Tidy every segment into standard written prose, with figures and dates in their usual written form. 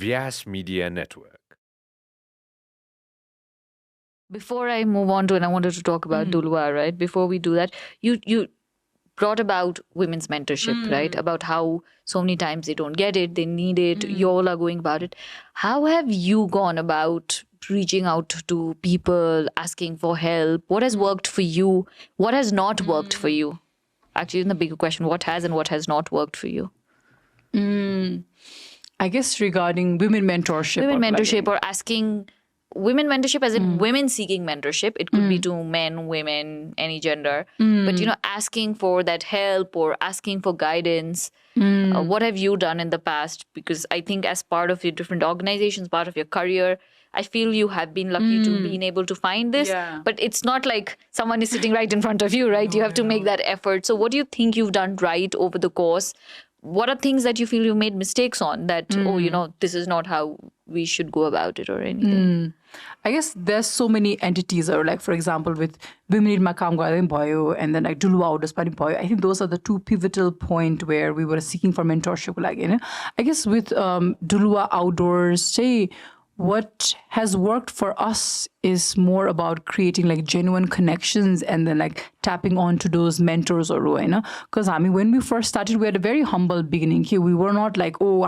Vyasa Media Network. Before I move on to, and I wanted to talk about Duluwa, right? Before we do that, you brought about women's mentorship, right? About how so many times they don't get it, they need it, you all are going about it. How have you gone about reaching out to people, asking for help? What has worked for you? What has not worked for you? Actually, in the bigger question, what has and what has not worked for you? I guess regarding women mentorship. Women mentorship or asking women mentorship as in women seeking mentorship. It could be to men, women, any gender. But, asking for that help or asking for guidance. What have you done in the past? Because I think as part of your different organizations, part of your career, I feel you have been lucky to being able to find this. Yeah. But it's not like someone is sitting right in front of you, right? You have to make that effort. So what do you think you've done right over the course? What are things that you feel you made mistakes on that, this is not how we should go about it or anything? I guess there's so many entities, or like, for example, with Women in Makam Bhayo and then like Duluwa Outdoors Pani Bhayo. I think those are the two pivotal point where we were seeking for mentorship. Like, I guess with Duluwa Outdoors, say, what has worked for us is more about creating like genuine connections and then like tapping onto those mentors or because when we first started, we had a very humble beginning here. We were not like, oh,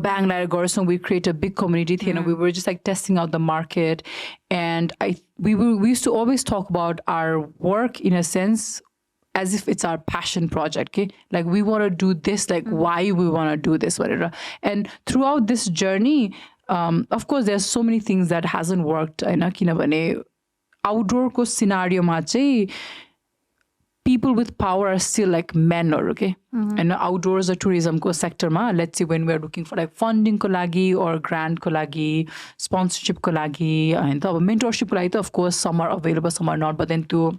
bang like we create a big community. We were just like testing out the market, and we used to always talk about our work in a sense as if it's our passion project, okay? Like we want to do this, like why we want to do this, whatever. And throughout this journey, of course, there's so many things that hasn't worked. Outdoor ko scenario ma chai, people with power are still like men, okay? And outdoors or tourism ko sector ma, let's say when we're looking for like funding ko lagi or grant ko lagi, sponsorship ko lagi, and mentorship ko lagi, of course, some are available, some are not, but then to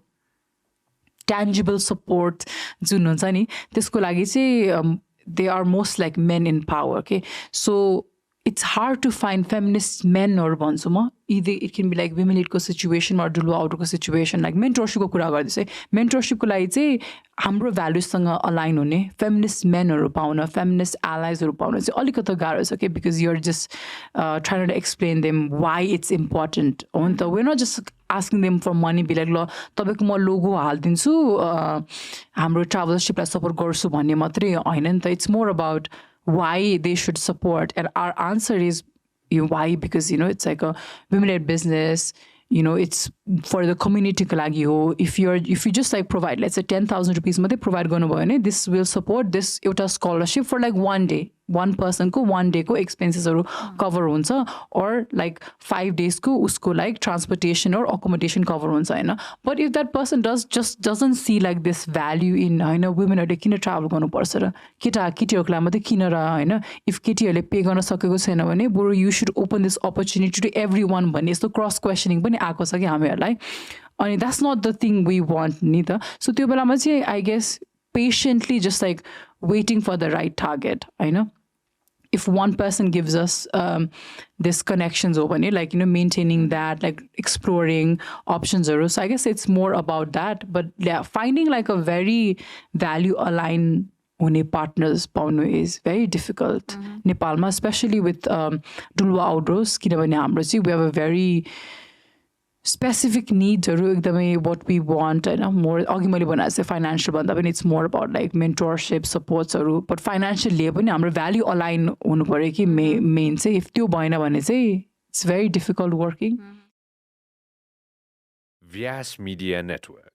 tangible support jun huncha ni त्यसको लागि चाहिँ they are most like men in power, okay? So it's hard to find feminist men or भन्छु म. Either it can be like women lead ko situation or Duluwa Outdoor ko situation, like mentorship ko कुरा गर्दै चाहिँ mentorship को लागि चाहिँ हाम्रो values सँग align हुने feminist men हरू पाउन, feminist allies हरू पाउन चाहिँ अलिकति गाह्रो छ, okay? Because you're just trying to explain them why it's important. We're not just asking them for money, be like, ल तपाईको म लोगो हाल्दिन्छु हाम्रो ट्राभलरशिपलाई सपोर्ट गर्छु भन्ने मात्रै हैन नि त. It's more about why they should support, and our answer is why, because it's like a women-led business, it's for the community ko lagi ho. If you just like provide, let's say 10,000 rupees मात्रै provide गर्नु भयो भने, this will support this एउटा scholarship for like one day, one person को one day को expenses हरू cover हुन्छ, or like 5 days को उसको like transportation or accommodation cover हुन्छ हैन. But if that person doesn't see like this value in women हरूले किन travel गर्नु पर्छ र केटीहरुको लागि मात्रै किन र हैन, if केटीहरुले पे गर्न सकेको छैन भने बरु you should open this opportunity to everyone भन्ने यस्तो cross questioning पनि आएको छ कि हामीहरुलाई. अनि that's not the thing we want नि त. So त्यो बेलामा चाहिँ I guess patiently just like waiting for the right target, if one person gives us this connections over, like maintaining that, like exploring options. So I guess it's more about that. But yeah, finding like a very value aligned partners is very difficult. Nepalma, especially with Duluwa Outdoors, we have a very specific needs or what we want, more financial, but it's more about like mentorship, supports, but financial labor, value align main say if it's very difficult working. Vyasa Media Network.